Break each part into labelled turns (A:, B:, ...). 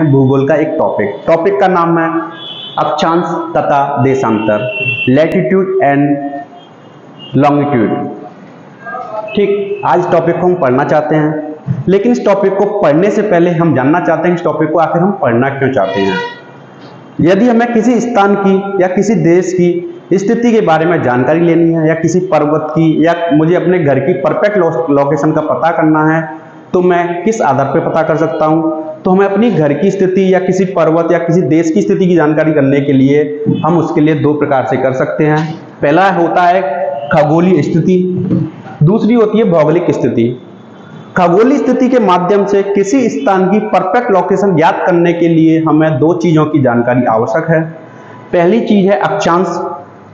A: भूगोल का एक टॉपिक का नाम है अक्षांश तथा देशांतर, लैटिट्यूड एंड लॉन्गिट्यूड। ठीक, आज टॉपिक को हम पढ़ना चाहते हैं, लेकिन इस टॉपिक को पढ़ने से पहले हम जानना चाहते हैं इस टॉपिक को आखिर हम पढ़ना क्यों चाहते हैं। यदि हमें किसी स्थान की या किसी देश की स्थिति के बारे में जानकारी लेनी है, या किसी पर्वत की, या मुझे अपने घर की परफेक्ट लोकेशन का पता करना है, तो मैं किस आधार पर पता कर सकता हूँ? तो हमें अपनी घर की स्थिति या किसी पर्वत या किसी देश की स्थिति की जानकारी करने के लिए हम उसके लिए दो प्रकार से कर सकते हैं। पहला होता है खगोलीय स्थिति, दूसरी होती है भौगोलिक स्थिति। खगोलीय स्थिति के माध्यम से किसी स्थान की परफेक्ट लोकेशन ज्ञात करने के लिए हमें दो चीजों की जानकारी आवश्यक है। पहली चीज है अक्षांश,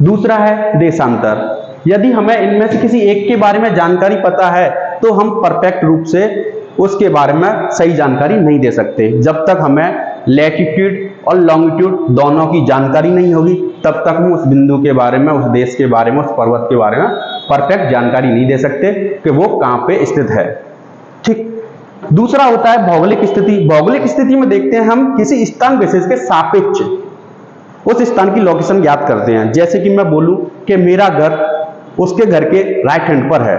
A: दूसरा है देशांतर। यदि हमें इनमें से किसी एक के बारे में जानकारी पता है तो हम परफेक्ट रूप से उसके बारे में सही जानकारी नहीं दे सकते। जब तक हमें लैटिट्यूड और लॉन्गिट्यूड दोनों की जानकारी नहीं होगी तब तक हम उस बिंदु के बारे में, उस देश के बारे में, उस पर्वत के बारे में परफेक्ट जानकारी नहीं दे सकते कि वो कहाँ पे स्थित है। ठीक, दूसरा होता है भौगोलिक स्थिति। भौगोलिक स्थिति में देखते हैं हम किसी स्थान विशेष के सापेक्ष उस स्थान की लोकेशन ज्ञात करते हैं। जैसे कि मैं बोलूं कि मेरा घर उसके घर के राइट हैंड पर है।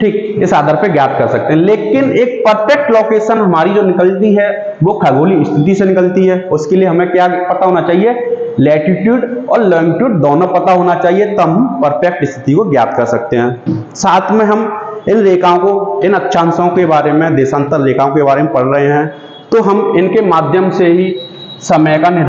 A: ठीक, इस आधार पर ज्ञात कर सकते हैं। लेकिन एक परफेक्ट लोकेशन हमारी जो निकलती है वो खगोलीय स्थिति से निकलती है। उसके लिए हमें क्या पता होना चाहिए? लैटिट्यूड और लॉन्गिट्यूड दोनों पता होना चाहिए, तब हम परफेक्ट स्थिति को ज्ञात कर सकते हैं। साथ में हम इन रेखाओं को, इन अक्षांशों के बारे में, देशांतर रेखाओं के बारे में पढ़ रहे हैं, तो हम इनके माध्यम से ही समय का